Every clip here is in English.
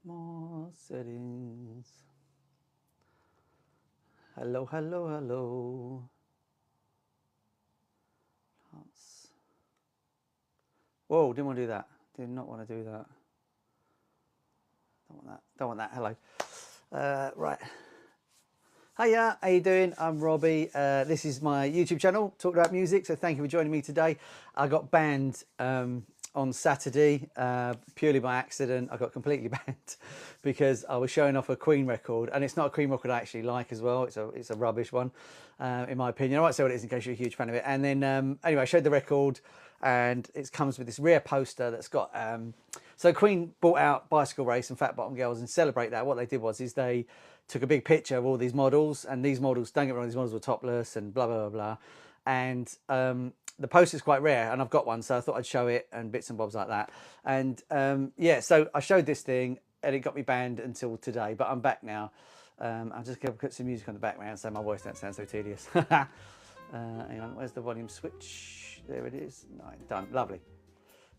More settings. Hello, hello, hello. Whoa, didn't want to do that. Did not want to do that. Don't want that. Don't want that. Hello. Right. Hiya, how you doing? I'm Robbie. This is my YouTube channel, Talk About Music. So thank you for joining me today. I got banned on Saturday purely by accident. I got completely banned because I was showing off a Queen record, and it's not a Queen record I actually like as well. It's a rubbish one, in my opinion. I might say what it is in case you're a huge fan of it. And then anyway, I showed the record, and it comes with this rear poster that's got so Queen bought out Bicycle Race and Fat Bottom Girls, and celebrate that. What they did was they took a big picture of all these models, and these models, don't get me wrong, these models were topless and blah blah blah blah. And the poster's quite rare, and I've got one, so I thought I'd show it and bits and bobs like that. And yeah, so I showed this thing, and it got me banned until today, but I'm back now. I'm just going to put some music on the background so my voice don't sound so tedious. Hang on, where's the volume switch? There it is. No, done. Lovely.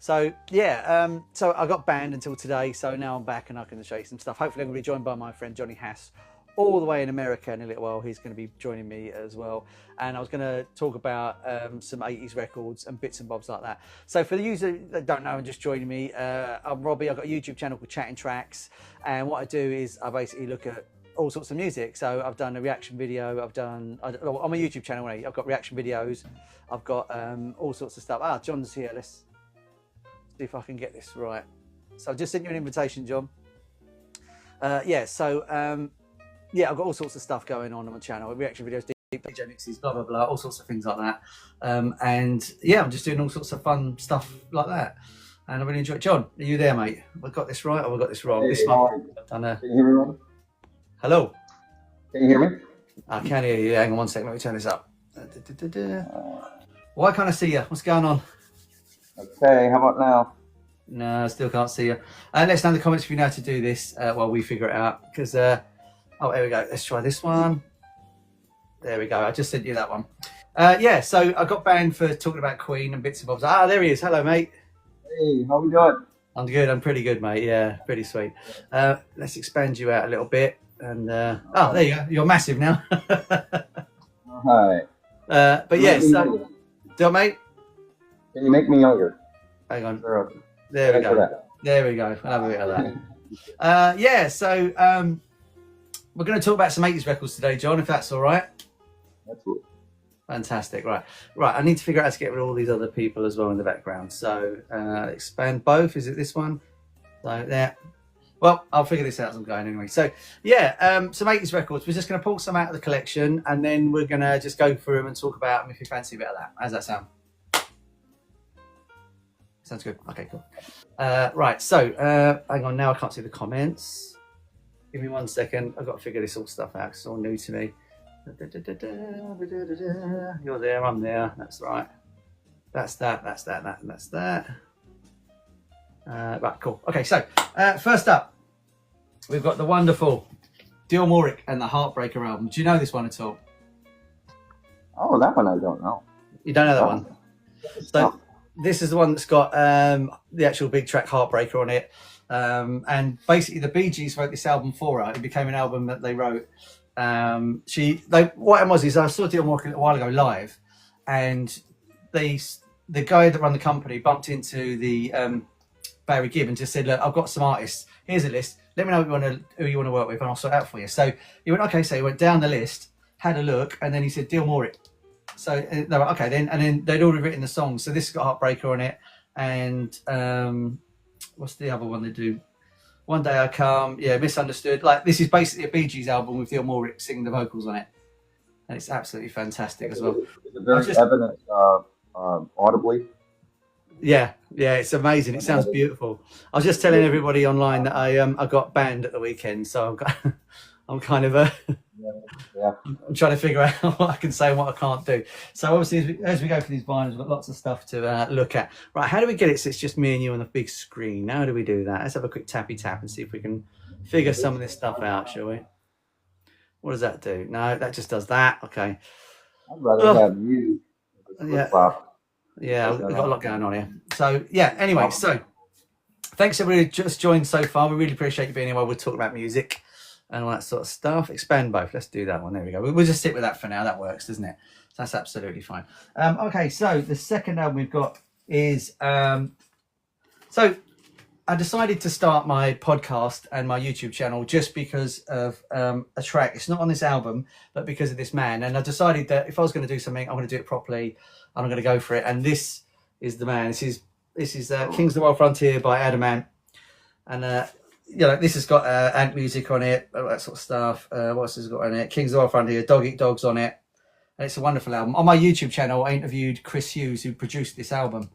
So yeah, so I got banned until today, so now I'm back and I can show you some stuff. Hopefully I'm going to be joined by my friend Johnny Hass all the way in America in a little while. He's going to be joining me as well, and I was going to talk about some 80s records and bits and bobs like that. So for the user that don't know and just joining me, I'm Robbie. I've got a YouTube channel called Chattingtracks, and what I do is I basically look at all sorts of music. So I've done a reaction video, on my YouTube channel, I've got reaction videos, I've got all sorts of stuff. John's here. Let's see if I can get this right. So I've just sent you an invitation, John. Yeah, so yeah, I've got all sorts of stuff going on my channel, reaction videos, DJ mixes, blah blah blah, all sorts of things like that. And yeah, I'm just doing all sorts of fun stuff like that, and I really enjoy it. John, are you there, mate? Have I got this right or have I got this wrong? Hey, this one. Can you hear me, Ron? Hello. Can you hear me? I can hear you. Hang on one second. Let me turn this up. Why can't I see you? What's going on? Okay, how about now? No, I still can't see you. Let us know in the comments if you know how to do this while we figure it out. Because, oh, there we go. Let's try this one. There we go. I just sent you that one. Yeah, so I got banned for talking about Queen and bits and bobs. There he is. Hello, mate. Hey, how we doing? I'm good. I'm pretty good, mate. Yeah, pretty sweet. Let's expand you out a little bit. And oh, there you go. You're massive now. All right. But yeah, so do it, mate. Can you make me younger? Hang on. Sure. There we go. There we go. I'll have a bit of that. Yeah, so we're going to talk about some 80s records today, John, if that's all right. That's cool. Fantastic. Right. I need to figure out how to get rid of all these other people as well in the background. So expand both. Is it this one? So there. Well, I'll figure this out as I'm going anyway. So yeah, some 80s records. We're just going to pull some out of the collection, and then we're going to just go through them and talk about them if you fancy a bit of that. How's that sound? Sounds good. Okay, cool. Right, so hang on, now I can't see the comments. Give me 1 second. I've got to figure this all stuff out. It's all new to me. You're there, I'm there. That's right. That's that. Right, cool. Okay, so first up, we've got the wonderful Dilmoric and the Heartbreaker album. Do you know this one at all? Oh, that one I don't know. You don't know that one? So this is the one that's got the actual big track Heartbreaker on it. And basically the Bee Gees wrote this album for her. It became an album that they wrote. What it was is I saw Dilmoric a while ago live, and the guy that ran the company bumped into the Barry Gibb and just said, look, I've got some artists. Here's a list. Let me know who you want to work with, and I'll sort it out for you. So he went, okay. So he went down the list, had a look, and then he said, Dilmoric. So they were okay then, and then they'd already written the song. So this has got Heartbreaker on it, and what's the other one they do? One Day I Come, yeah, Misunderstood. Like, this is basically a Bee Gees album with Dilmoric singing the vocals on it, and it's absolutely fantastic as well. Is it very evident audibly? Yeah, it's amazing. It sounds beautiful. I was just telling everybody online that I got banned at the weekend, so I'm kind of I'm trying to figure out what I can say and what I can't do. So obviously, as we go through these vinyls, we've got lots of stuff to look at. Right, how do we get it so it's just me and you on the big screen? How do we do that? Let's have a quick tappy tap and see if we can figure some of this stuff out, shall we? What does that do? No, that just does that. Okay. I'd rather have you Yeah. Flop. Yeah, we've got a lot going on here. So yeah, anyway, so thanks everybody who just joined so far. We really appreciate you being here while we're talking about music and all that sort of stuff. Expand both. Let's do that one. There we go. We'll just stick with that for now. That works, doesn't it? So that's absolutely fine. Okay, so the second album we've got is so I decided to start my podcast and my YouTube channel just because of a track. It's not on this album, but because of this man. And I decided that if I was going to do something, I'm going to do it properly. I'm going to go for it. And this is the man. This is Kings of the Wild Frontier by Adam Ant. And you know, this has got Ant music on it, all that sort of stuff. What else has it got on it? Kings of the Wild Frontier, Dog Eat Dogs on it. And it's a wonderful album. On my YouTube channel, I interviewed Chris Hughes, who produced this album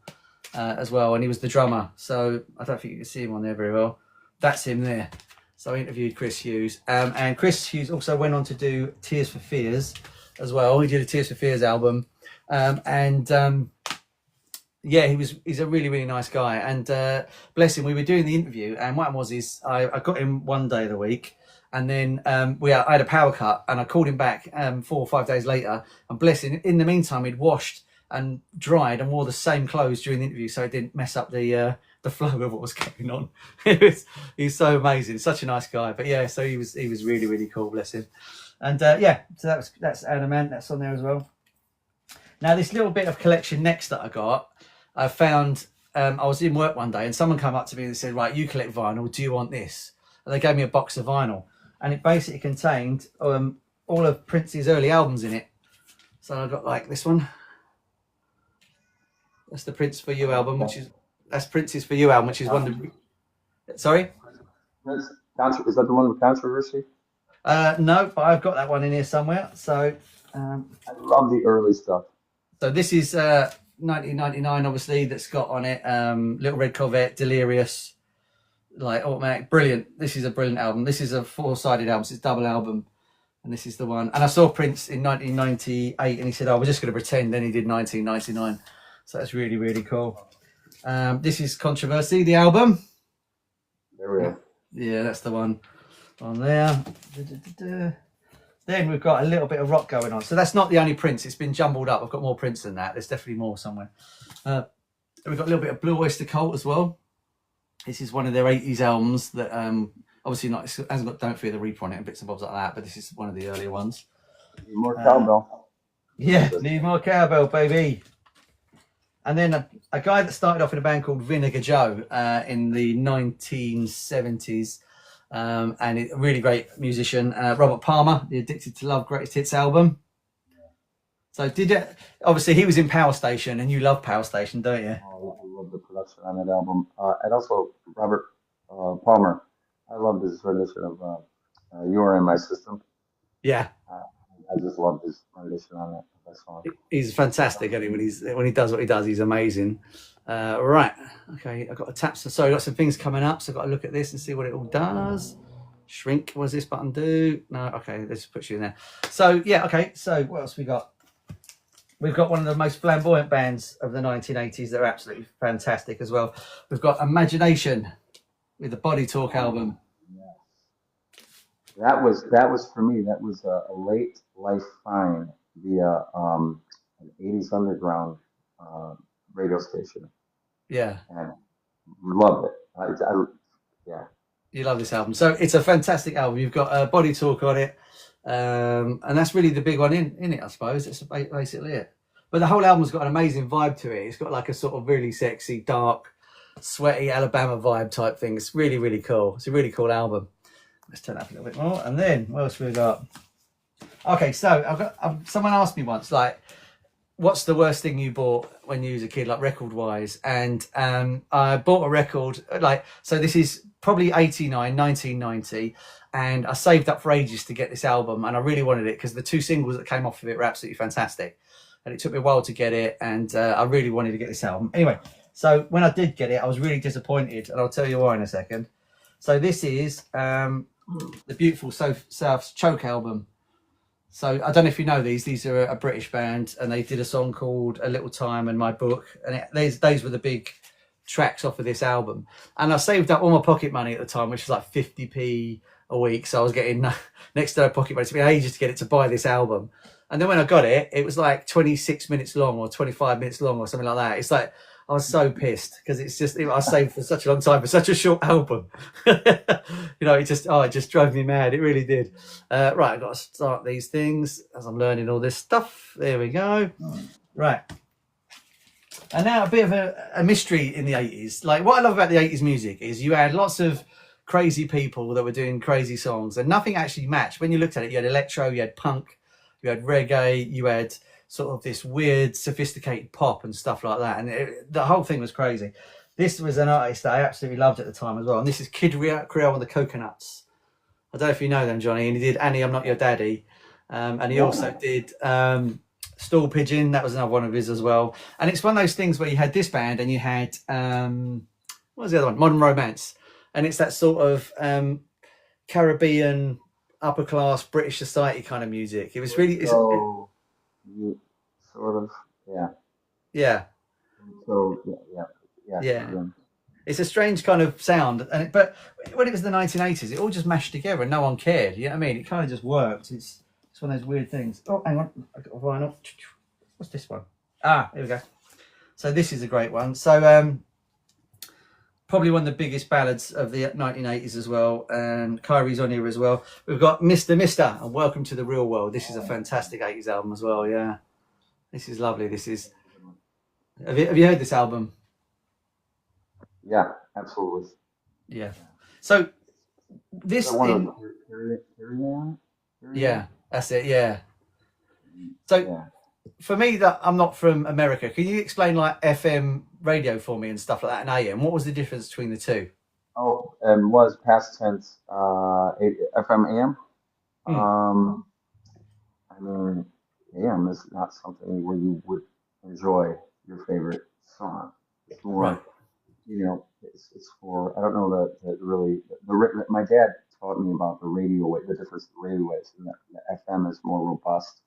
as well, and he was the drummer. So I don't think you can see him on there very well. That's him there. So I interviewed Chris Hughes. And Chris Hughes also went on to do Tears for Fears as well. He did a Tears for Fears album. Yeah, he's a really, really nice guy. And bless him, we were doing the interview, and what was is I got him one day of the week, and then I had a power cut, and I called him back 4 or 5 days later, and bless him, in the meantime he'd washed and dried and wore the same clothes during the interview, so it didn't mess up the flow of what was going on. He's so amazing, such a nice guy. But yeah, so he was really, really cool, bless him. And yeah, so that's Adam Ant, that's on there as well. Now this little bit of collection next that I got, I found, I was in work one day and someone came up to me and said, right, you collect vinyl, do you want this? And they gave me a box of vinyl, and it basically contained all of Prince's early albums in it. So I got like this one. That's the Prince for You album, that's Prince's For You album, which is one of the... Sorry? Is that the one with controversy? No, but I've got that one in here somewhere. So I love the early stuff. So this is 1999, obviously, that's got on it Little Red Corvette, Delirious, like Automatic, brilliant. This is a brilliant album. This is a 4-sided album, so it's double album, and this is the one. And I saw Prince in 1998, and he said, "Oh, we're just going to pretend." Then he did 1999, so that's really, really cool. This is Controversy, the album. There we go. Yeah, that's the one on there. Then we've got a little bit of rock going on. So that's not the only Prince. It's been jumbled up. I've got more Prince than that. There's definitely more somewhere. We've got a little bit of Blue Oyster Cult as well. This is one of their 80s albums that obviously not, it hasn't got Don't Fear the Reaper on it and bits and bobs like that, but this is one of the earlier ones. Need more cowbell. Yeah, need more cowbell, baby. And then a guy that started off in a band called Vinegar Joe in the 1970s. And a really great musician, Robert Palmer, the Addicted to Love Greatest Hits album. So obviously he was in Power Station, and you love Power Station, don't you? Oh, I love the production on that album. And also Robert Palmer. I love his rendition of You Are In My System. Yeah. I just love his rendition on that song. He's fantastic, isn't he? When he does what he does, he's amazing. Right, okay, I've got a tap. So I've got some things coming up, so I've got to look at this and see what it all does. Shrink, what does this button do? No, okay, let's put you in there. So yeah, okay, so what else we got? We've got one of the most flamboyant bands of the 1980s that are absolutely fantastic as well. We've got Imagination with the Body Talk album. That was for me, that was a late life find via an 80s underground radio station. Yeah. And loved it. Yeah. You love this album. So it's a fantastic album. You've got Body Talk on it. And that's really the big one in it, I suppose. It's basically it. But the whole album's got an amazing vibe to it. It's got like a sort of really sexy, dark, sweaty Alabama vibe type thing. It's really, really cool. It's a really cool album. Let's turn that up a little bit more. And then what else we got? Okay, so someone asked me once, like, what's the worst thing you bought when you was a kid, like record wise? And I bought a record, like, so this is probably 1990, and I saved up for ages to get this album, and I really wanted it because the 2 singles that came off of it were absolutely fantastic, and it took me a while to get it, and I really wanted to get this album. Anyway, so when I did get it, I was really disappointed, and I'll tell you why in a second. So this is the Beautiful South's Choke album. So I don't know if you know these are a British band, and they did a song called A Little Time and My Book, and those were the big tracks off of this album. And I saved up all my pocket money at the time, which was like 50p a week, so I was getting next to no pocket money. It took me ages to get it to buy this album. And then when I got it, it was like 26 minutes long or 25 minutes long or something like that. It's like, I was so pissed because it's just, I saved for such a long time for such a short album. It just drove me mad. It really did. Right, I've got to start these things as I'm learning all this stuff. There we go. Right. And now a bit of a mystery in the 80s. Like, what I love about the 80s music is you had lots of crazy people that were doing crazy songs and nothing actually matched. When you looked at it, you had electro, you had punk, you had reggae, you had sort of this weird sophisticated pop and stuff like that, and the whole thing was crazy. This was an artist that I absolutely loved at the time as well, and this is Kid Creole and the Coconuts. I don't know if you know them, Johnny. And he did Annie, I'm Not Your Daddy, and he also did Stool Pigeon. That was another one of his as well. And it's one of those things where you had this band and you had what was the other one, Modern Romance, and it's that sort of Caribbean upper class British society kind of music. It was really sort of, yeah. So yeah. It's a strange kind of sound, but when it was the 1980s, it all just mashed together and no one cared. You know what I mean? It kind of just worked. It's one of those weird things. Oh, hang on, I got a vinyl. What's this one? Here we go. So this is a great one. So probably one of the biggest ballads of the 1980s as well, and Kyrie's on here as well. We've got Mr. Mister and Welcome to the Real World. This is a fantastic 80s album as well. Yeah, this is lovely. This is. Have you heard this album? Yeah, absolutely. Yeah. So this. Yeah, that's it. Yeah. So for me, that I'm not from America. Can you explain like FM radio for me and stuff like that and AM? What was the difference between the two? Oh, was past tense FM AM. I mean, AM is not something where you would enjoy your favorite song. It's more, right. It's for, I don't know that really, my dad taught me about the radio wave, the difference in radio waves, and the FM is more robust.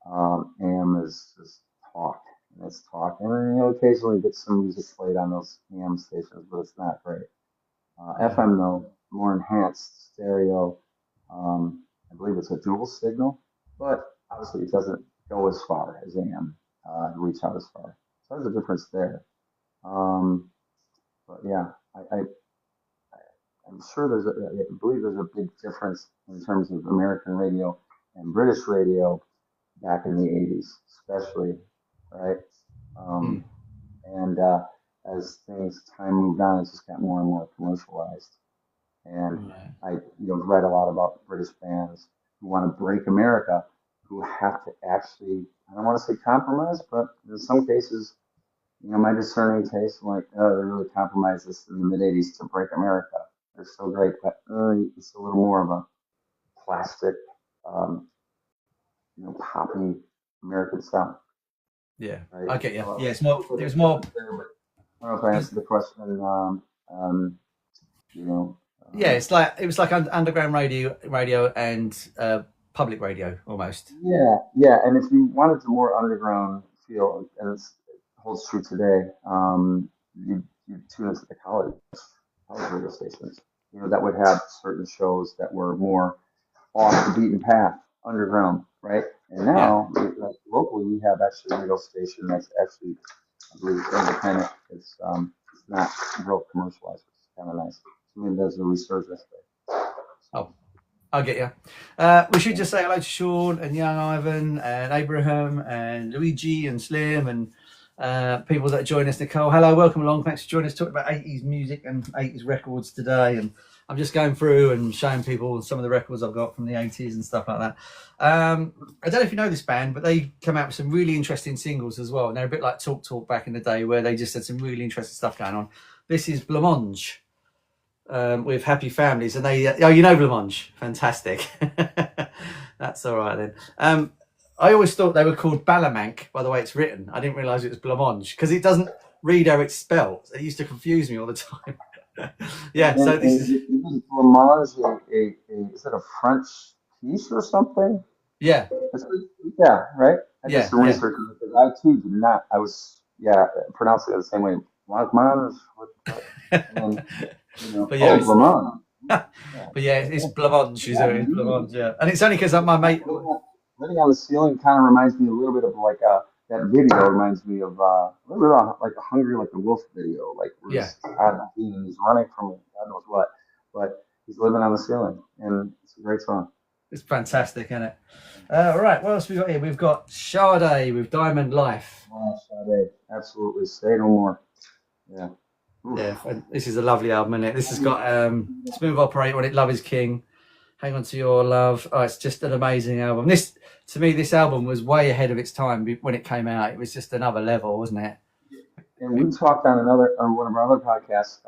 AM is just talk, and it's talk, and then occasionally get some music played on those AM stations, but it's not great. FM though, more enhanced stereo. I believe it's a dual signal, but obviously it doesn't go as far as AM, reach out as far. So there's a difference there. But yeah, I'm sure I believe there's a big difference in terms of American radio and British radio back in the 80s, especially, right? And as time moved on, it just got more and more commercialized. And I read a lot about British bands who want to break America, who have to actually, I don't want to say compromise, but in some cases, my discerning taste, I'm like, they really compromised this in the mid 80s to break America. They're so great, but it's a little more of a plastic, poppy American sound. Yeah, right? I get you. Yeah, it's more. There's more. I don't know if I answered the question. Yeah, it was like underground radio and public radio almost. Yeah, and if you wanted the more underground feel, and it holds true today, you tune into the college radio stations. That would have certain shows that were more off the beaten path, underground, right? And now, like locally, we have actually a radio station that's actually, I believe, independent. It's not real commercialized, which is kind of nice. I mean, there's a resurgence there. Oh, I get you. We should just say hello to Sean and Young Ivan and Abraham and Luigi and Slim and people that join us. Nicole, hello, welcome along. Thanks for joining us talking about 80s music and 80s records today. And I'm just going through and showing people some of the records I've got from the 80s and stuff like that. I don't know if you know this band, but they come out with some really interesting singles as well. And they're a bit like Talk Talk back in the day, where they just had some really interesting stuff going on. This is Blancmange with Happy Families. And they, you know Blancmange. Fantastic. That's all right then. I always thought they were called Balamanque by the way it's written. I didn't realise it was Blancmange because it doesn't read how it's spelled. It used to confuse me all the time. Yeah, so this is Blancmange. Is it a French piece or something? Yeah. Yeah, right. I did some research because I too did not. I was pronouncing it the same way. Blancmange. But yeah, Blancmange. But yeah, it's Blancmange. Blancmange, yeah, and it's only because my mate. Living on the Ceiling kind of reminds me a little bit of like that video reminds me of a little bit of like a Hungry Like the Wolf video, like where Yeah, he's out in the heat and he's running from God knows what, but he's living on the ceiling, and it's a great song. it's fantastic, isn't it? Right, what else we got here? We've got Sade with Diamond Life. Oh, Sade, absolutely. Say no more. Yeah. Oof. Yeah, and this is a lovely album, isn't it? This has got Smooth Operator on it, Love Is King, Hang On To Your Love. Oh, it's just an amazing album. This, to me, this album was way ahead of its time when it came out. It was just another level, wasn't it? And we talked on one of our other podcasts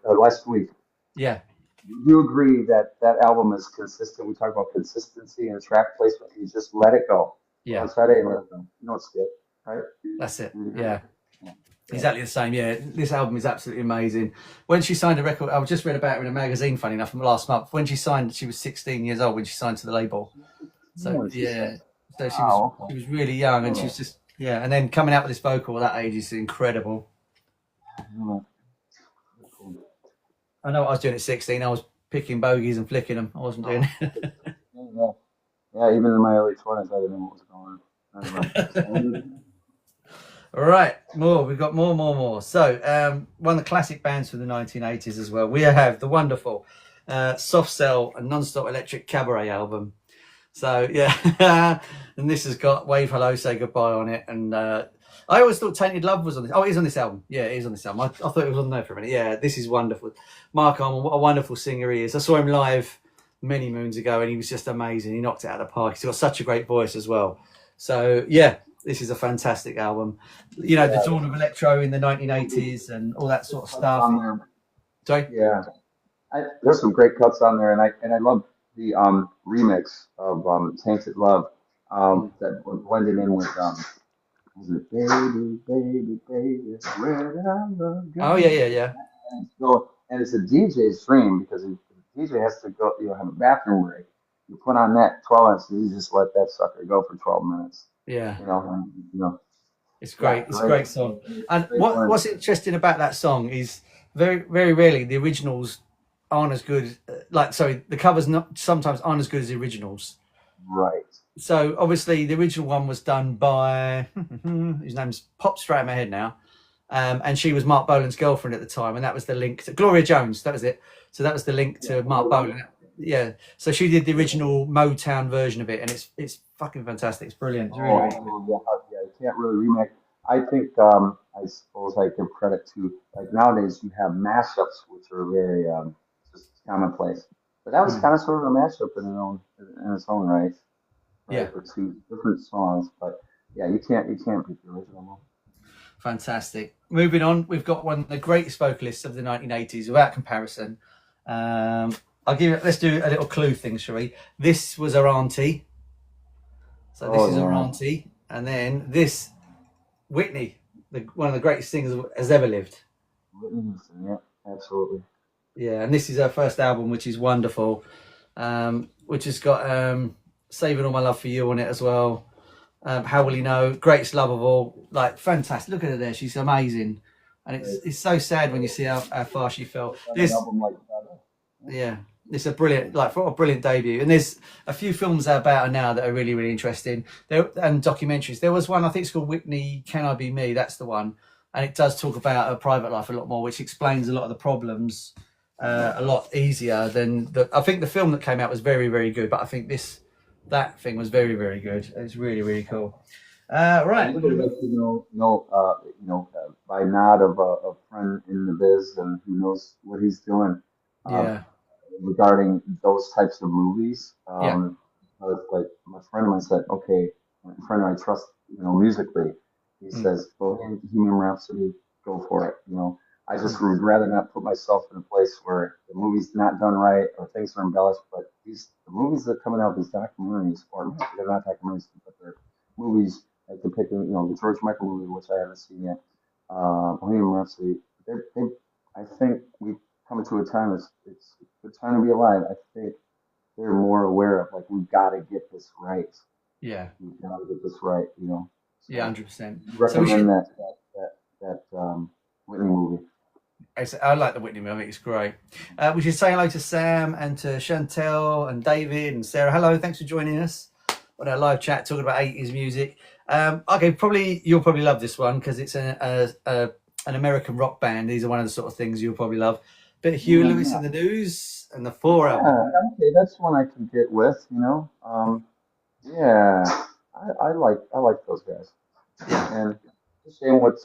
last week. Yeah. Do you agree that that album is consistent? We talk about consistency and track placement. You just let it go. Yeah. On Friday and let it go. You know it's good, right? That's it. Mhm. Yeah. Yeah. Exactly the same. Yeah, this album is absolutely amazing. When she signed a record, I just read about her in a magazine, funny enough, from last month. When she signed, she was 16 years old when she signed to the label. So yeah, so she was really young, and she was just and then coming out with this vocal at that age is incredible. I know what I was doing at 16. I was picking bogeys and flicking them. I wasn't doing it. Yeah, even in my early 20s, I didn't know what was going on. All right, we've got more. So one of the classic bands from the 1980s as well. We have the wonderful Soft Cell and Non-Stop Electric Cabaret album. So yeah, and this has got Wave Hello, Say Goodbye on it. And I always thought Tainted Love was on this. Oh, it is on this album. Yeah, it is on this album. I thought it was on there for a minute. Yeah, this is wonderful. Mark Armour, what a wonderful singer he is. I saw him live many moons ago and he was just amazing. He knocked it out of the park. He's got such a great voice as well. So yeah, this is a fantastic album. You know, the dawn of electro in the 1980s and all that sort of stuff. Sorry? Yeah. There's some great cuts on there, and I love the remix of Tainted Love that blended in with was it Baby, Baby, Baby, Where Did I Love Go? Oh yeah. And it's a DJ stream because the DJ has to go, have a bathroom break. You put on that 12 inch, you just let that sucker go for 12 minutes. Yeah. You know. It's great. It's a great song. And what's interesting about that song is very, very rarely the originals aren't as good. The covers sometimes aren't as good as the originals. Right. So obviously the original one was done by his name's popped straight in my head now, and she was Mark Bolan's girlfriend at the time, and that was the link to Gloria Jones. That was it. So that was the link to Mark Bolan. Yeah. So she did the original Motown version of it, and it's fucking fantastic. It's brilliant. It's really, yeah, you can't really remake. I think I suppose I give credit to like nowadays you have mashups which are very just commonplace. But that was kind of sort of a mashup in its own right. Yeah. For two different songs, but yeah, you can't beat the original. Fantastic. Moving on, we've got one of the greatest vocalists of the 1980s, without comparison. Let's do a little clue thing, shall we? This was her auntie. So this is her auntie, and then this Whitney, one of the greatest singers has ever lived. Whitney Houston, yeah, absolutely. Yeah, and this is her first album, which is wonderful, which has got Saving All My Love For You on it as well. How Will You Know? Greatest Love of All. Like, fantastic. Look at her there. She's amazing. And it's so sad when you see how far she fell. It's a brilliant, what a brilliant debut. And there's a few films about her now that are really, really interesting. And documentaries. There was one, I think it's called Whitney, Can I Be Me? That's the one. And it does talk about her private life a lot more, which explains a lot of the problems a lot easier than I think the film that came out was very, very good. But I think that thing was very, very good. It's really, really cool. Right. By nod of a friend in the biz and who knows what he's doing. Regarding those types of movies, like my friend of mine said, okay, a friend I trust, musically, he says, Bohemian Rhapsody, go for it. I just would rather not put myself in a place where the movie's not done right or things are embellished. But the movies that are coming out, these documentaries, or they're not documentaries, but they're movies like depicting, the George Michael movie, which I haven't seen yet, Bohemian Rhapsody. I think we've come to a time. It's a good time to be alive. I think they're more aware of we've got to get this right. Yeah, we've got to get this right. So 100%. Recommend that Whitney movie. I like the Whitney movie. I think it's great. We should say hello to Sam and to Chantel and David and Sarah. Hello, thanks for joining us. on our live chat talking about 80s music. Okay, you'll probably love this one because it's an American rock band. These are one of the sort of things you'll probably love. Bit of Huey Lewis in the News and the Four album. Okay, that's one I can get with. Yeah, I like those guys. Yeah, And it's a shame what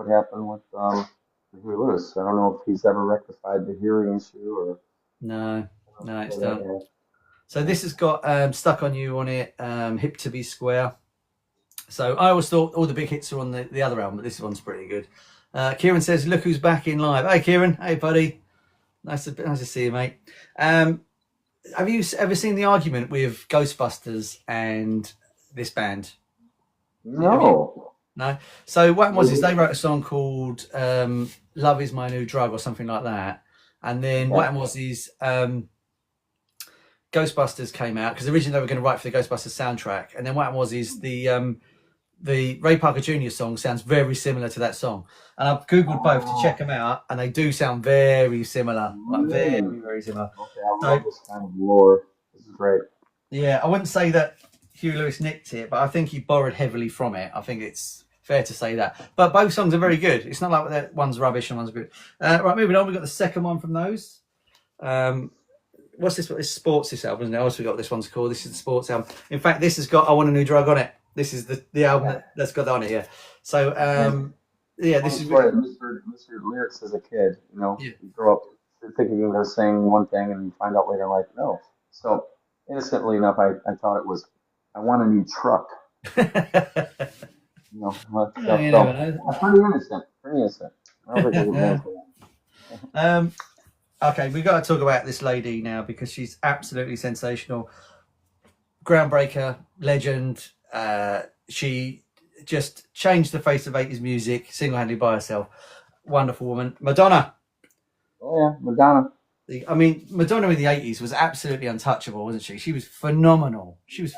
happened with Huey Lewis. I don't know if he's ever rectified the hearing issue or no, it's done. So this has got Stuck on You on it, Hip to Be Square. So I always thought all the big hits are on the other album, but this one's pretty good. Kieran says, "Look who's back in live." Hey, Kieran. Hey, buddy. Nice to see you, mate. Have you ever seen the argument with Ghostbusters and this band? No. No. So what was is they wrote a song called "Love Is My New Drug" or something like that, and then what was is Ghostbusters came out because originally they were going to write for the Ghostbusters soundtrack, and then what was is the Ray Parker Jr. song sounds very similar to that song, and I've googled both to check them out, and they do sound very similar, like very similar. Okay, I love this kind of lore. This is great. Yeah, I wouldn't say that Huey Lewis nicked it, but I think he borrowed heavily from it. I think it's fair to say that. But both songs are very good. It's not like that one's rubbish and one's good. Right, moving on. We've got the second one from those. What's this? It's Sports, this album, isn't it? I always forgot what this one's called. This is the Sports album. In fact, this has got I Want a New Drug on it. This is the album that's got that on it, yeah. So, this is really... Mr. Lyrics as a kid, you grow up thinking they're saying one thing and you find out later in life, no. So, innocently enough, I thought it was, I want a new truck. Pretty innocent. I don't think okay, we've got to talk about this lady now because she's absolutely sensational. Groundbreaker, legend. She just changed the face of 80s music single-handedly by herself. Wonderful woman. Madonna. Oh, yeah, Madonna. I mean, Madonna in the 80s was absolutely untouchable, wasn't she? She was phenomenal. And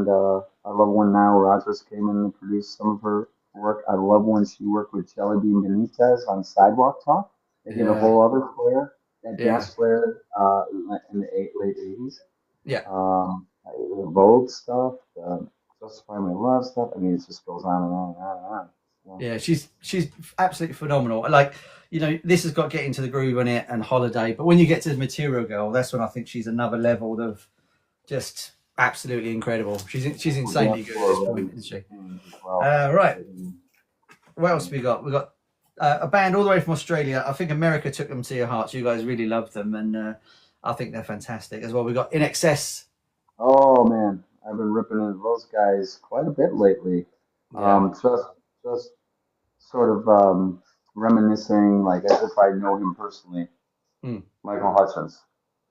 I love when Nile Rodgers came in and produced some of her work. I love when she worked with Jelly Bean Benitez on Sidewalk Talk. They gave a whole other flair, that jazz flair in the late 80s. Yeah. The Vogue stuff, Justify My Love stuff. I mean, it just goes on and on and on and on. Yeah, she's absolutely phenomenal. Like, this has got Get Into the Groove on it and Holiday, but when you get to the Material Girl, that's when I think she's another level of just absolutely incredible. She's insanely good at this point, isn't she? Right. What else have we got? We've got a band all the way from Australia. I think America took them to your hearts. You guys really loved them, and I think they're fantastic as well. We've got In Excess. Oh, man. I've been ripping into those guys quite a bit lately. Yeah. Just sort of reminiscing, like as if I know him personally. Michael Hutchence,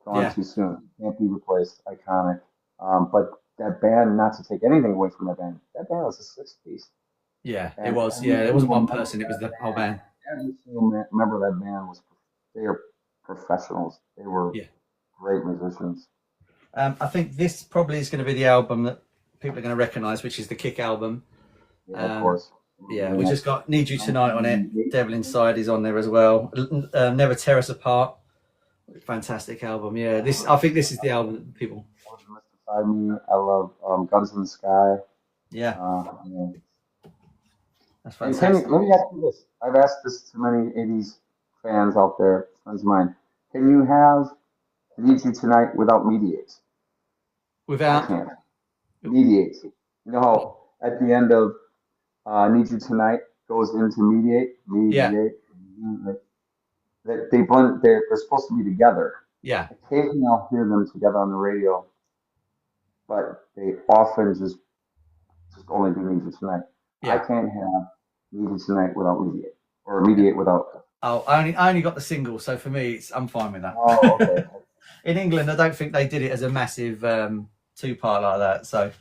Gone Too Soon, Can't Be Replaced, iconic. But that band, not to take anything away from that band was a six-piece. Yeah, it was. Yeah, it wasn't one person; it was the whole band. Every single member of that band they are professionals. They were great musicians. I think this probably is going to be the album that people are going to recognise, which is the Kick album. Yeah, of course. Yeah, we just got Need You Tonight on it. Devil Inside is on there as well. Never Tear Us Apart. Fantastic album. Yeah, I think this is the album that people. I love Guns in the Sky. Yeah. Yeah. That's fantastic. Let me ask you this. I've asked this to many 80s fans out there, friends of mine. Can you have Need You Tonight without Mediate? Without? I can't. Mediate. You know how at the end of Need You Tonight goes into Mediate? Mediate. Yeah. They blend, they're supposed to be together. Yeah. Occasionally I'll hear them together on the radio, but they often just only do Need You Tonight. Yeah. I can't have Need You Tonight without Mediate, or Mediate without. Oh, I only got the single, so for me, I'm fine with that. Oh, okay. In England, I don't think they did it as a massive two-part like that. So,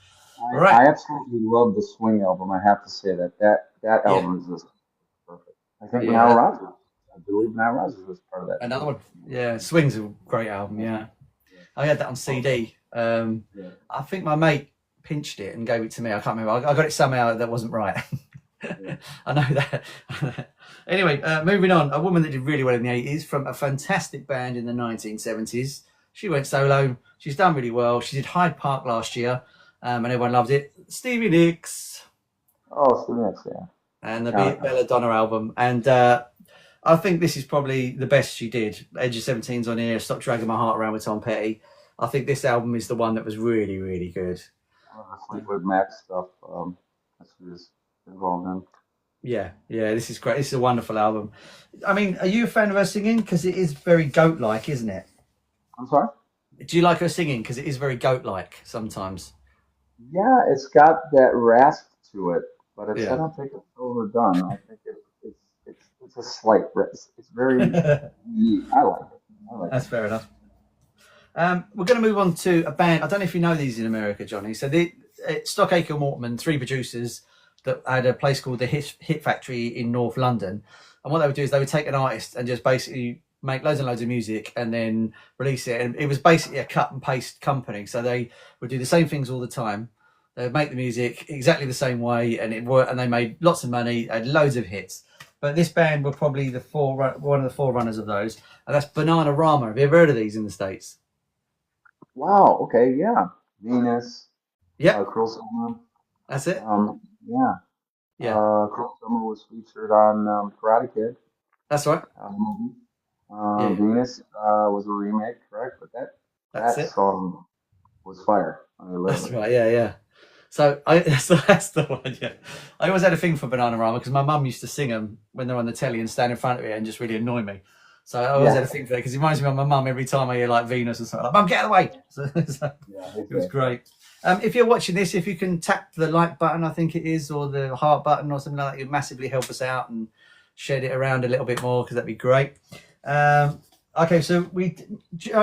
I absolutely love the Swing album. I have to say that album is just perfect. I think Nile Rodgers. I believe Nile Rodgers was part of that. Another one. Yeah, Swing's a great album. Yeah, I had that on CD. I think my mate pinched it and gave it to me. I can't remember. I got it somehow that wasn't right. I know that. Anyway, moving on. A woman that did really well in the 80s from a fantastic band in the 1970s. She went solo. She's done really well. She did Hyde Park last year, and everyone loved it. Stevie Nicks. Oh, Stevie Nicks, yeah. And the Yeah. Belladonna album. And I think this is probably the best she did. Edge of 17's on here. Stop Dragging My Heart Around with Tom Petty. I think this album is the one that was really, really good. The Fleetwood Mac stuff that she was involved in. Yeah, this is great. This is a wonderful album. I mean, are you a fan of her singing? Because it is very goat-like, isn't it? I'm sorry? Do you like her singing? Because it is very goat-like sometimes. Yeah, it's got that rasp to it, but I don't think it's overdone. I think it's a slight rasp. It's very unique. I like it. That's fair enough. We're going to move on to a band. I don't know if you know these in America, Johnny. So Stockacre Mortman, 3 producers that had a place called the Hit Factory in North London. And what they would do is they would take an artist and just basically make loads and loads of music and then release it. And it was basically a cut and paste company. So they would do the same things all the time. They would make the music exactly the same way, and it worked. And they made lots of money, had loads of hits. But this band were probably one of the forerunners of those, and that's Bananarama. Have you ever heard of these in the States? Wow. Okay. Yeah. Venus. Yeah. Cruel Summer. That's it. Yeah. Cruel Summer was featured on Karate Kid. That's right. Movie. Venus was a remake, correct? But that song was fire. That's right. Yeah. So that's the one. Yeah, I always had a thing for Bananarama because my mum used to sing them when they're on the telly and stand in front of it and just really annoy me. So I always had a thing for that because it reminds me of my mum every time I hear like Venus or something. Like, Mum, get out of the way. So it was great. If you're watching this, if you can tap the like button, I think it is, or the heart button or something like that, you'd massively help us out and shed it around a little bit more because that'd be great. Okay, so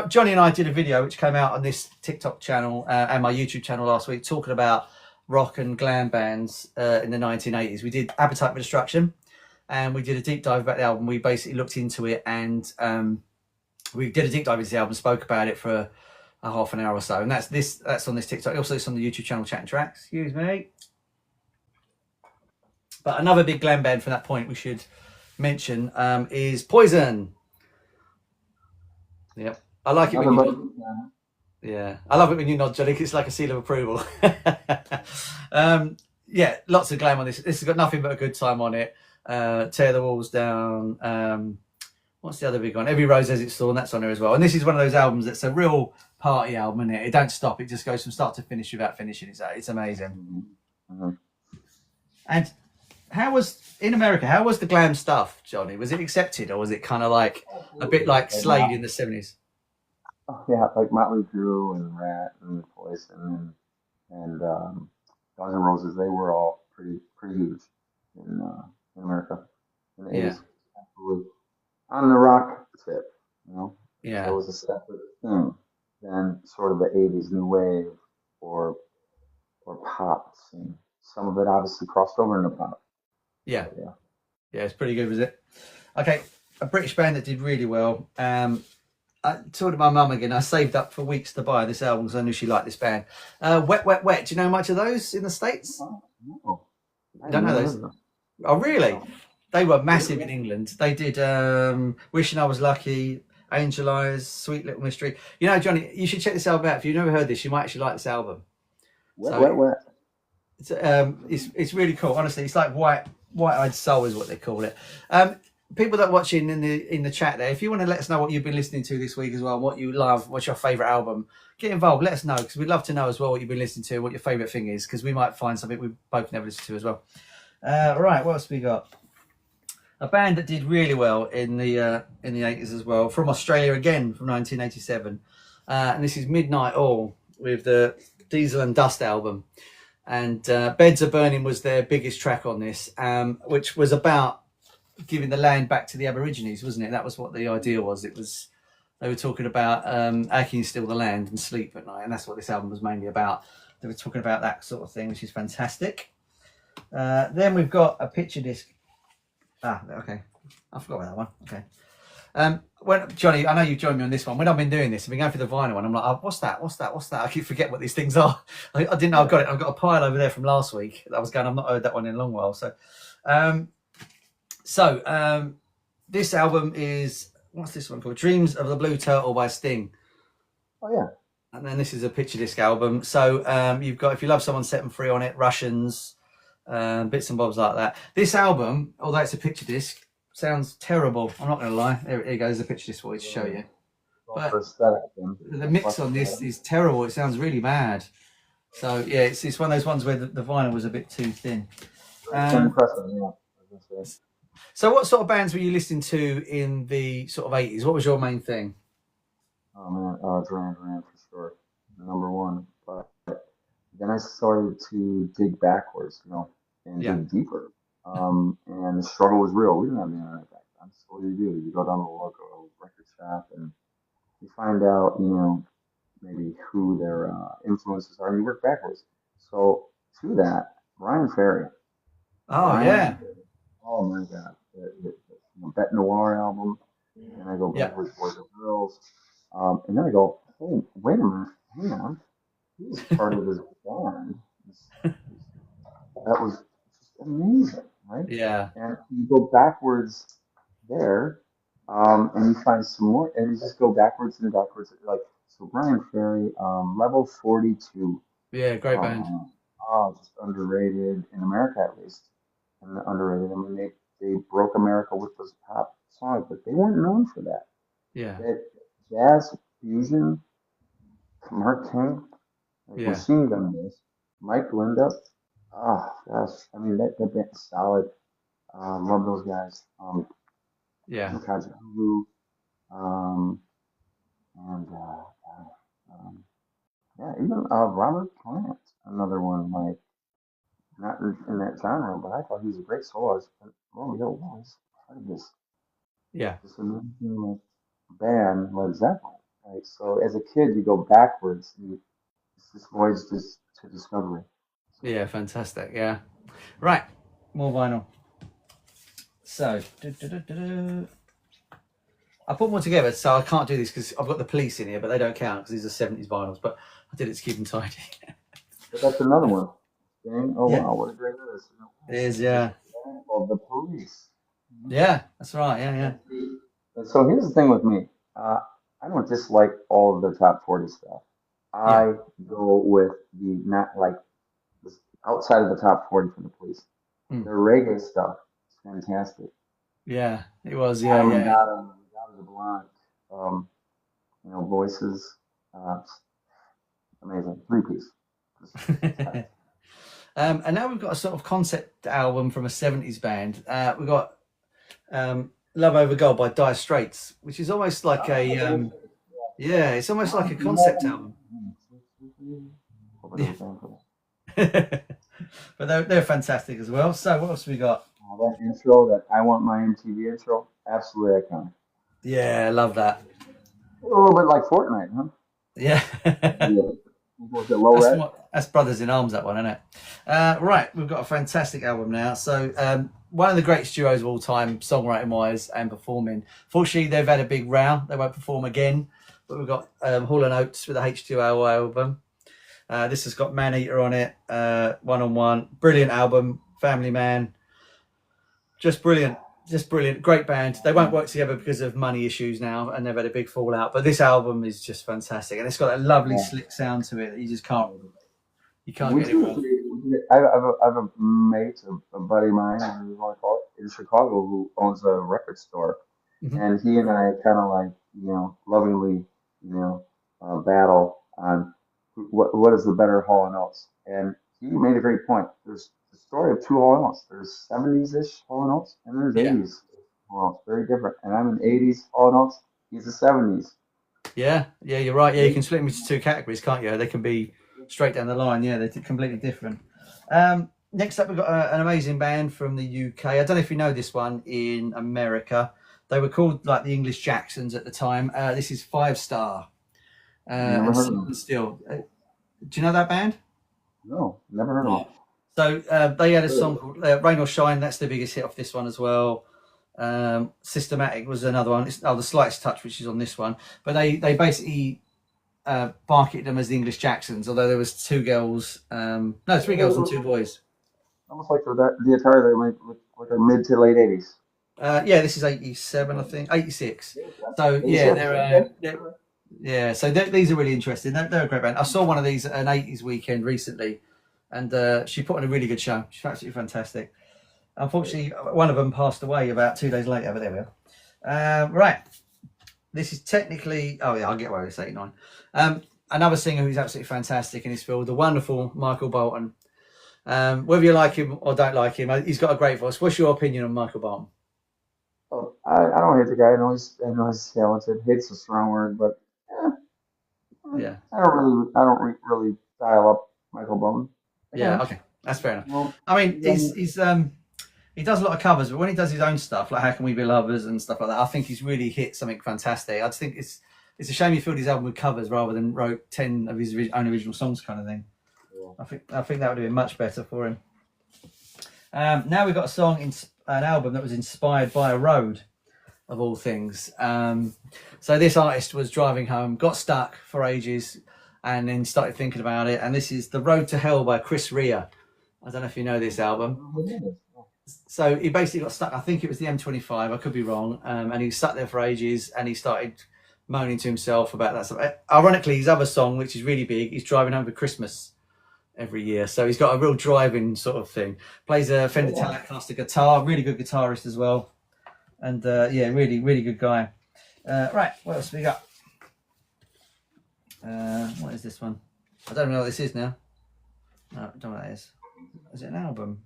Johnny and I did a video which came out on this TikTok channel and my YouTube channel last week talking about rock and glam bands in the 1980s. We did Appetite for Destruction, and we did a deep dive about the album. We basically looked into it, and we did a deep dive into the album, spoke about it for a half an hour or so, and that's on this TikTok. Also, it's on the YouTube channel Chattingtracks. Excuse me. But another big glam band from that point we should mention is Poison. Yep, I like it when you nod. Yeah, I love it when you nod, Johnny. It's like a seal of approval. Yeah, lots of glam on this. This has got nothing but a good time on it. Tear the Walls Down. What's the other big one? Every Rose Has Its Thorn. That's on there as well. And this is one of those albums that's a real party album, isn't it? It don't stop. It just goes from start to finish without finishing. It's amazing. And in America, how was the glam stuff, Johnny? Was it accepted, or was it kind of like a bit like Slade in the 70s? Oh, yeah, like Motley Crue and Rat and Poison and Guns N' Roses. They were all pretty huge in America in the 80s. Absolutely. On the rock tip, that was a separate thing than sort of the 80s new wave or pop scene. Some of it obviously crossed over into pop. Yeah, it's pretty good, was it? Okay, a British band that did really well. I talked to my mum again. I saved up for weeks to buy this album because I knew she liked this band. Wet, Wet, Wet. Do you know much of those in the States? No. You don't know those? Oh, really? They were massive in England. They did Wishing I Was Lucky, Angel Eyes, Sweet Little Mystery. You know, Johnny, you should check this album out. If you've never heard this, you might actually like this album. Wet. It's really cool. Honestly, it's like white-eyed soul is what they call it. People that are watching in the chat there, if you want to let us know what you've been listening to this week as well, what you love, what's your favourite album, get involved. Let us know, because we'd love to know as well what you've been listening to, what your favourite thing is, because we might find something we've both never listened to as well. Right, what else we got? A band that did really well in the 80s as well, from Australia again, from 1987, and this is Midnight Oil with the Diesel and Dust album, and Beds Are Burning was their biggest track on this, which was about giving the land back to the Aborigines, wasn't it? That was what the idea was. They were talking about how can you steal the land and sleep at night, and that's what this album was mainly about. They were talking about that sort of thing, which is fantastic. Then we've got a picture disc. Okay, I forgot about that one. Okay. Johnny, I know you joined me on this one. When I've been doing this, I've been going for the vinyl one. I'm like, oh, what's that? I keep forgetting what these things are. I didn't know I've got it. I've got a pile over there from last week that I was going, I've not heard that one in a long while. So, this album is, what's this one called? Dreams of the Blue Turtle by Sting. Oh yeah. And then this is a picture disc album. So you've got If You Love Someone, Set Them Free on it, Russians, bits and bobs like that. This album, although it's a picture disc, sounds terrible. I'm not going to lie. Here goes the picture disc for you to show you. But the mix on this is terrible. It sounds really bad. So yeah, it's one of those ones where the vinyl was a bit too thin. Impressive, yeah. So what sort of bands were you listening to in the sort of 80s? What was your main thing? Oh man, Duran Duran for sure, number one. But then I started to dig backwards, and Yeah. dig deeper. And the struggle was real. We didn't have the internet back then. So what do? You go down to the local record shop and you find out, maybe who their influences are, and you work backwards. So to that, Brian Ferry. Oh yeah. Oh my God, the Bet Noir album. And I go Yeah. backwards, Boys and Girls. And then I go, hey, wait a minute, hang on. He was part of this band. That was just amazing, right? Yeah. And you go backwards there, and you find some more, and you just go backwards and backwards. Like, so Brian Ferry, Level 42. Yeah, great Oh, band. man. Oh, just underrated, in America at least. And underrated. I mean, they broke America with those pop songs, but they weren't known for that. Yeah. That jazz fusion, Mark King, like Yeah. Machine Gun Mills, Mike Linda. Oh gosh, I mean that band's solid. Love those guys. Yeah. Kajahu, um, and yeah, even Robert Plant, another one like not in that genre, but I thought he was a great soloist. But Romeo was part of Yeah. this amazing like, band, Led Zeppelin. Right, so as a kid, you go backwards. It's this voyage to discovery. So, Yeah, fantastic. Yeah. Right. More vinyl. So I put more together, so I can't do this because I've got the Police in here, but they don't count because these are 70s vinyls, but I did it to keep them tidy. but that's another one. Dang, oh Yeah. wow, what a great list. It is, yeah. Called The Police. Yeah, that's right. Yeah, yeah. And so here's the thing with me. I don't dislike all of the top 40 stuff. Yeah. I go with the not like this outside of the top 40 for the Police. Mm. The reggae stuff is fantastic. Yeah, it was. Yeah, Adam yeah. Madonna, the Blonde, voices, amazing. Three-piece. And now we've got a sort of concept album from a 70s band. We've got Love Over Gold by Dire Straits, which is almost like yeah, it's almost like a concept album. But they're fantastic as well. So what else we got? That intro, that I Want My MTV intro, absolutely iconic. Yeah, I love that. A little bit like Fortnite, huh? Yeah. That's Brothers in Arms, that one, isn't it? Right, we've got a fantastic album now. So one of the greatest duos of all time, songwriting wise and performing. Fortunately, they've had a big row. They won't perform again. But we've got Hall & Oates with the H2O album. This has got Maneater on it, One on One. Brilliant album, Family Man. Just brilliant. Just brilliant. Great band. They won't work together because of money issues now, and they've had a big fallout. But this album is just fantastic, and it's got a lovely slick sound to it that you just can't get it wrong. I have a mate, a buddy of mine, whatever you want to call it, in Chicago who owns a record store, and he and I kind of like lovingly battle on what is the better Hall and Oates, and he made a great point. There's the story of two Hall and Oates. There's 70s-ish Hall and Oates, and there's 80s Hall and Oates. Very different. And I'm an 80s Hall and Oates. He's a 70s. Yeah, you're right. Yeah, you can split them into two categories, can't you? They can be straight down the line. Yeah, they're completely different. Next up, we've got an amazing band from the UK. I don't know if you know this one in America. They were called like the English Jacksons at the time. This is Five Star. Never heard of them. Still, do you know that band? No, never heard of them. So they had a song called Rain or Shine. That's the biggest hit off this one as well. Systematic was another one. It's The Slightest Touch, which is on this one. But they basically marketed them as the English Jacksons, although there was three girls and two boys. Almost like the attire they made look like a mid to late 80s. Yeah, this is 87, I think, 86. So yeah, Yeah, so these are really interesting. They're a great band. I saw one of these at an 80s weekend recently, and she put on a really good show. She's absolutely fantastic. Unfortunately, one of them passed away about 2 days later, but there we are. Right. This is technically... Oh, yeah, I'll get away with 89. Another singer who's absolutely fantastic in his field, the wonderful Michael Bolton. Whether you like him or don't like him, he's got a great voice. What's your opinion on Michael Bolton? Oh, I don't hate the guy. I know he's talented. Hate's a strong word, but Yeah. I don't really dial up Michael Bolton. Yeah, okay. That's fair enough. Well, I mean, he does a lot of covers, but when he does his own stuff, like How Can We Be Lovers and stuff like that, I think he's really hit something fantastic. I just think it's a shame he filled his album with covers rather than wrote 10 of his own original songs kind of thing. Yeah. I think that would have been much better for him. Now we've got a song, an album that was inspired by a road, of all things. So this artist was driving home, got stuck for ages, and then started thinking about it. And this is The Road to Hell by Chris Rea. I don't know if you know this album. So he basically got stuck. I think it was the M25. I could be wrong. And he was stuck there for ages, and he started moaning to himself about that stuff. Ironically, his other song, which is really big, he's driving home for Christmas every year. So he's got a real driving sort of thing. Plays a Fender Telecaster guitar. Really good guitarist as well. And yeah, really, really good guy. Right, what else we got? What is this one? I don't know what this is now. No, I don't know what that is. Is it an album?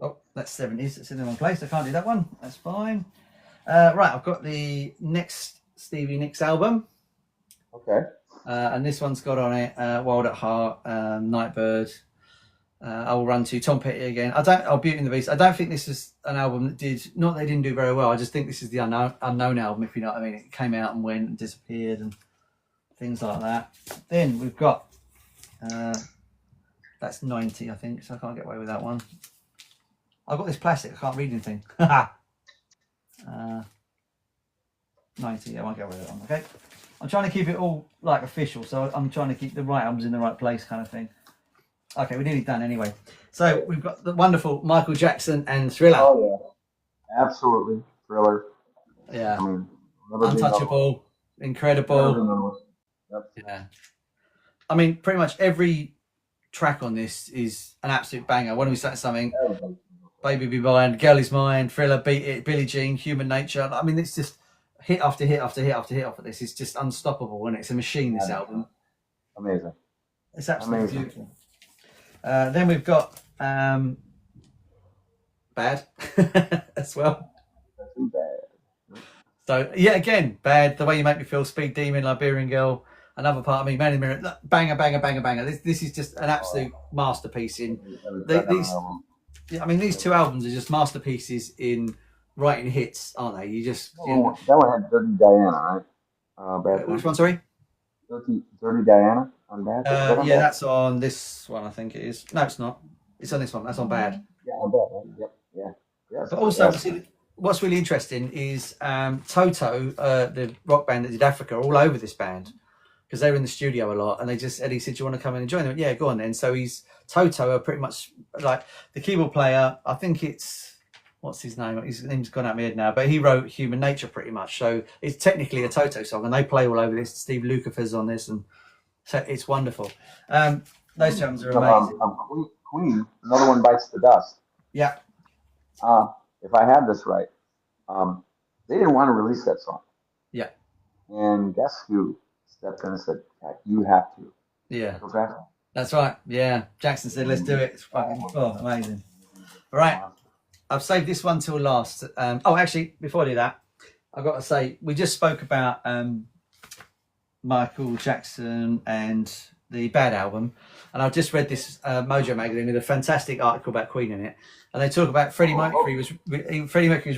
Oh, that's 70s. It's in the wrong place. I can't do that one. That's fine. Right, I've got the next Stevie Nicks album. Okay. And this one's got on it Wild at Heart, Nightbird. I Will Run To, Tom Petty again. Beauty and the Beast. I don't think this is an album that they didn't do very well. I just think this is the unknown album, if you know what I mean. It came out and went and disappeared and things like that. Then we've got, that's 90, I think, so I can't get away with that one. I've got this plastic, I can't read anything. 90, I won't get away with that one, okay? I'm trying to keep it all like official, so I'm trying to keep the right albums in the right place kind of thing. Okay, we're nearly done anyway. So we've got the wonderful Michael Jackson and Thriller. Oh yeah, absolutely, Thriller. Yeah, I mean, untouchable, incredible. Yep. Yeah, I mean, pretty much every track on this is an absolute banger. When we start something, Baby Be Mine, Girl Is Mine, Thriller, Beat It, Billie Jean, Human Nature. I mean, it's just hit after hit after hit after hit after this. It's just unstoppable, and it's a machine. This album, amazing. It's absolutely beautiful. Then we've got Bad as well. Bad. So yeah, again, Bad. The Way You Make Me Feel, Speed Demon, Liberian Girl, Another Part of Me, Man in the Mirror, banger, banger, banger, banger. This is just an absolute masterpiece in these. I mean, these two albums are just masterpieces in writing hits, aren't they? You just that one had Dirty Diana, right? Bad. Which one? Sorry. Dirty Diana on Bad. Yeah, that's on this one. I think it is. No, it's not. It's on this one. That's on Bad. Yeah, on Bad. Right? Yep. Yeah. But also, what's really interesting is Toto, the rock band that did Africa, are all over this band because they were in the studio a lot, and Eddie said, "Do you want to come in and join them?" Yeah, go on then. So Toto are pretty much like the keyboard player. I think it's. What's his name? His name's gone out of my head now, but he wrote Human Nature pretty much. So it's technically a Toto song, and they play all over this. Steve Lukather's on this, and so it's wonderful. Those songs are amazing. Queen, Another One Bites the Dust. Yeah. If I had this right, they didn't want to release that song. Yeah. And guess who stepped in and said, "You have to." Yeah. That's right. Yeah. Jackson said, "Let's do it." It's fucking amazing. All right. I've saved this one till last. Actually, before I do that, I've got to say, we just spoke about Michael Jackson and the Bad album, and I've just read this Mojo magazine with a fantastic article about Queen in it, and they talk about Freddie Mercury was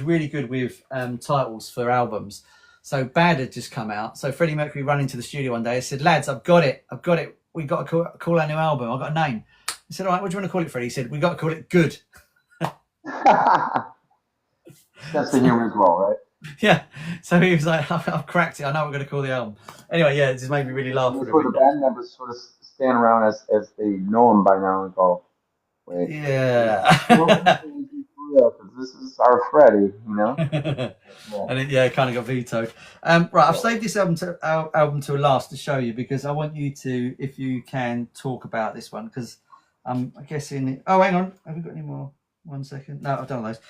really good with titles for albums. So Bad had just come out, so Freddie Mercury ran into the studio one day and said, "Lads, I've got it. We've got to call our new album. I've got a name." He said, "All right, what do you want to call it, Freddie?" He said, "We've got to call it Good." That's the humor as well, right? Yeah. So he was like, "I've cracked it. I know what we're going to call the album." Anyway, yeah, it just made me really laugh. That's where the band members sort of stand around as they know him by now and go, wait. Yeah. This is our Freddie, you know? Yeah. And it kind of got vetoed. Right, I've Yeah. saved this album to last to show you because I want you to, if you can, talk about this one because I'm guessing. Oh, hang on, have we got any more? 1 second. No, I've done those.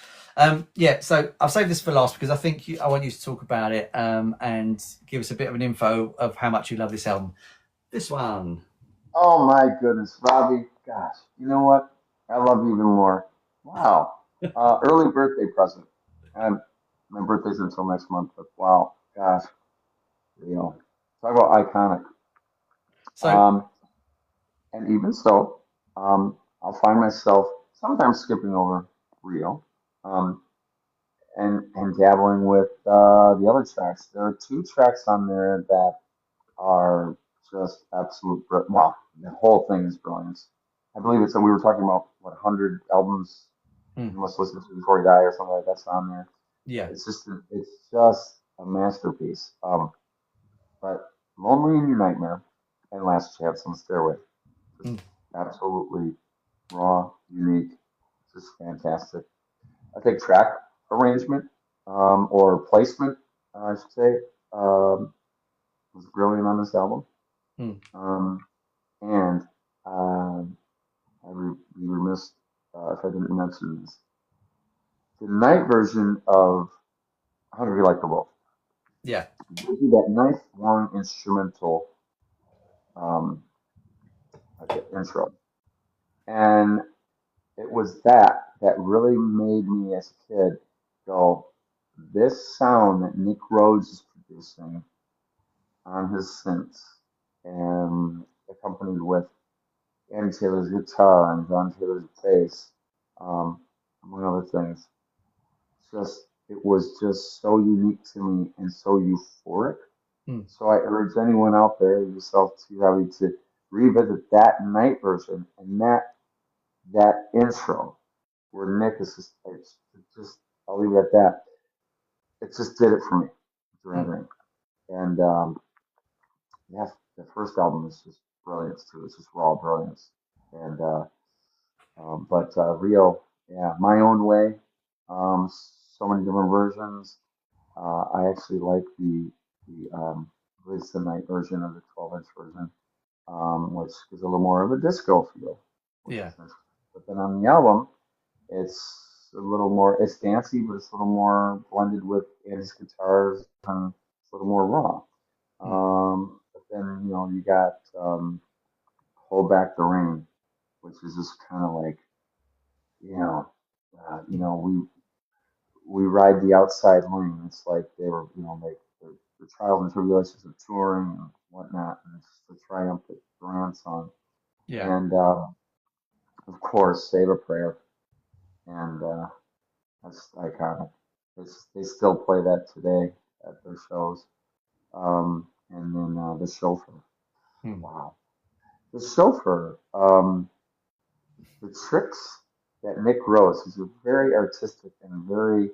Yeah, so I've saved this for last because I want you to talk about it and give us a bit of an info of how much you love this album. This one. Oh my goodness, Robbie. Gosh, you know what? I love you even more. Wow. Early birthday present. And my birthday's until next month, but wow, gosh, you know, talk about iconic. So Um, and even so, I'll find myself sometimes skipping over Rio, um, and dabbling with the other tracks. There are two tracks on there that are just absolute. Well, the whole thing is brilliant. I believe it's. We were talking about what 100 albums hmm, you must listen to before you die or something like that's on there. yeah. It's just a masterpiece. But Lonely in Your Nightmare and Last Chance on the Stairway, just Hmm, absolutely raw, unique, just fantastic. I think track arrangement or placement, I should say, was brilliant on this album. hmm. Um, and be remiss if I didn't mention this. The night version of How Do You Like the Wolf Yeah. gives you that nice long instrumental um, like intro. And it was that really made me as a kid go, this sound that Nick Rhodes is producing on his synths and accompanied with Andy Taylor's guitar and John Taylor's bass, among other things. Just it was just so unique to me and so euphoric. Hmm, So I urge anyone out there, yourself too, Howie, to revisit that night version and that intro where Nick is just I'll leave it at that. It just did it for me. hmm. And yeah, the first album is just brilliance too. It's just raw brilliance. And but Rio, yeah, My Own Way. So many different versions. I actually like the at least the night version of the 12-inch version, which gives a little more of a disco feel, which Yeah. is nice. But then on the album, it's a little more, it's dancey, but it's a little more blended with Andy's guitars and it's a little more raw. Hmm, But then, you got Hold Back the Rain, which is just kind of like, you know, hmm. we ride the outside lane. It's like they were, like the trials and tribulations of touring and whatnot, and it's the triumphant Duran song. Yeah. And of course, Save a Prayer, and that's iconic. They still play that today at their shows. And then The Chauffeur. Hmm. Wow. The Chauffeur, the tricks that Nick Rose is very artistic and very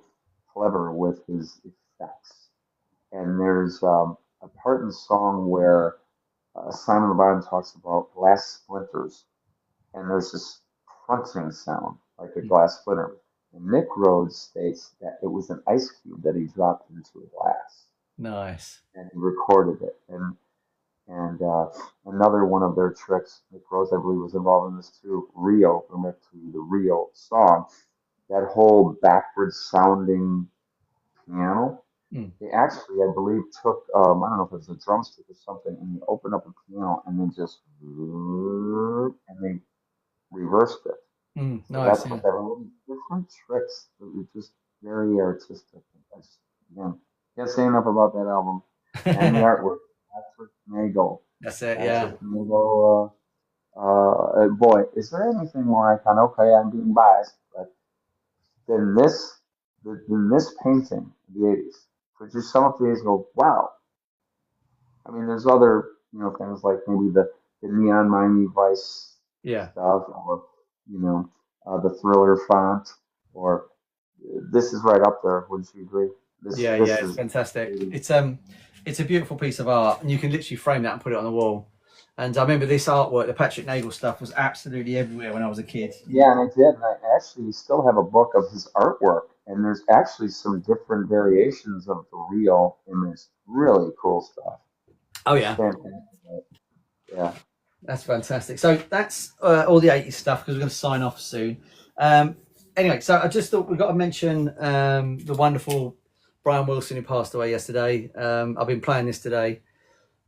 clever with his effects. And there's a part in the song where Simon LeBon talks about glass splinters, and there's this crunching sound like a Hmm. glass splinter. And Nick Rhodes states that it was an ice cube that he dropped into a glass, Nice. and he recorded it. And another one of their tricks, Nick Rhodes, I believe, was involved in this too. Rio, remember to the Rio song, that whole backwards sounding piano. Hmm. They actually, I believe, took I don't know if it was a drumstick or something, and they opened up a piano and then just and they reversed it. Hmm. So Nice. that's Yeah. what that was. Different tricks that were just very artistic. I just, again, can't say enough about that album and the artwork. Patrick Nagel. That's it. Yeah. Patrick Nagel. Boy, is there anything more iconic? Okay, I'm being biased, but than this painting of the '80s. Could you sum up the '80s and go, wow? I mean, there's other, things like maybe the Neon Miami Vice Yeah. stuff, or you know, the Thriller font, or this is right up there. Wouldn't you agree? This Yeah. this Yeah. It's is fantastic. It's a beautiful piece of art, and you can literally frame that and put it on the wall. And I remember this artwork, the Patrick Nagel stuff, was absolutely everywhere when I was a kid. Yeah, and I did. And I actually still have a book of his artwork, and there's actually some different variations of the real image. Really cool stuff. Oh yeah, Fantastic. Yeah. that's fantastic. So that's all the 80s stuff, because we're going to sign off soon. Anyway, so I just thought we've got to mention the wonderful Brian Wilson, who passed away yesterday. I've been playing this today.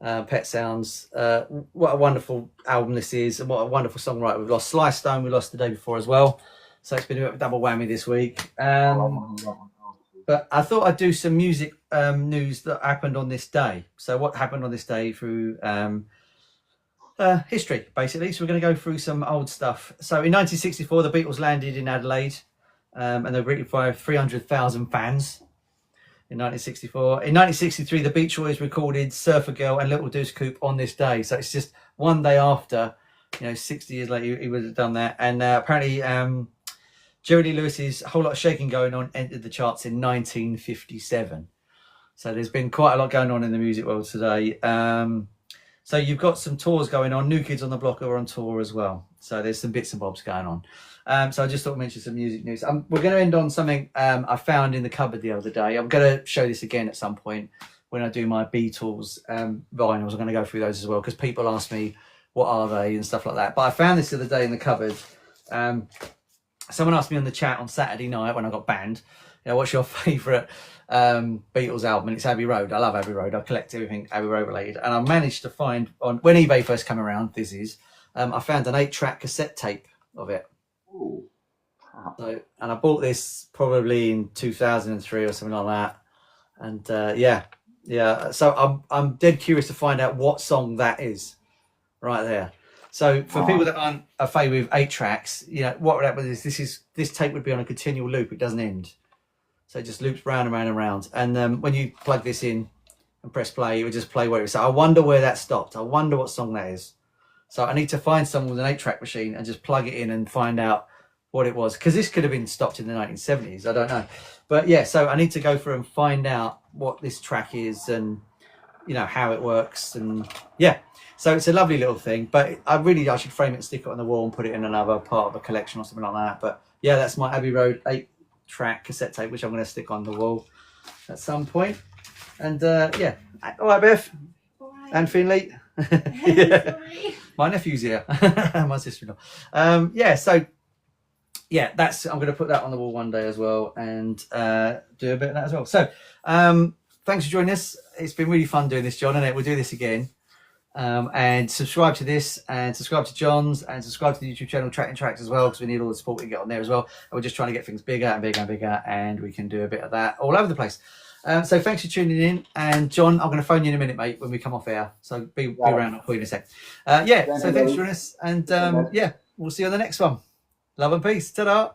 Pet Sounds. What a wonderful album this is, and what a wonderful songwriter. We've lost Sly Stone, we lost the day before as well, so it's been a bit of a double whammy this week. But I thought I'd do some music news that happened on this day. So what happened on this day through history, basically. So we're going to go through some old stuff. So in 1964, the Beatles landed in Adelaide, and they were greeted by 300,000 fans. In 1964. In 1963, the Beach Boys recorded Surfer Girl and Little Deuce Coupe on this day. So it's just one day after, 60 years later, he would have done that. And apparently, Jerry Lee Lewis's Whole Lot of Shaking Going On entered the charts in 1957. So there's been quite a lot going on in the music world today. So you've got some tours going on. New Kids on the Block are on tour as well. So there's some bits and bobs going on. So I just thought I'd mention some music news. We're going to end on something I found in the cupboard the other day. I'm going to show this again at some point when I do my Beatles vinyls. I'm going to go through those as well, because people ask me what are they and stuff like that. But I found this the other day in the cupboard. Someone asked me on the chat on Saturday night when I got banned, what's your favourite Beatles album? And it's Abbey Road. I love Abbey Road. I collect everything Abbey Road related. And I managed to find, when eBay first came around, I found an 8-track cassette tape of it. Ooh. Wow. So, and I bought this probably in 2003 or something like that. And yeah. So I'm dead curious to find out what song that is right there. So for people that aren't a favourite with 8 tracks, what would happen is this tape would be on a continual loop. It doesn't end. So it just loops round and round and round. And when you plug this in and press play, it would just play where it was. So I wonder where that stopped. I wonder what song that is. So I need to find someone with an 8-track machine and just plug it in and find out what it was. Because this could have been stopped in the 1970s. I don't know. But yeah, so I need to go through and find out what this track is and, how it works. And yeah, so it's a lovely little thing. But I should frame it and stick it on the wall and put it in another part of a collection or something like that. But yeah, that's my Abbey Road 8-track cassette tape, which I'm going to stick on the wall at some point. And yeah. All right, Beth. All right. And Finley. Yeah. My nephew's here. My sister-in-law. Yeah, so yeah, I'm going to put that on the wall one day as well, and do a bit of that as well. So thanks for joining us. It's been really fun doing this, John, and we'll do this again. And subscribe to this, and subscribe to John's, and subscribe to the YouTube channel Chattingtracks as well, because we need all the support we can get on there as well. And we're just trying to get things bigger and bigger and bigger, and we can do a bit of that all over the place. So thanks for tuning in, and John, I'm going to phone you in a minute, mate, when we come off air. So be around. I'll call you in a sec. Yeah, so thanks for joining us, and yeah, we'll see you on the next one. Love and peace. Ta-da.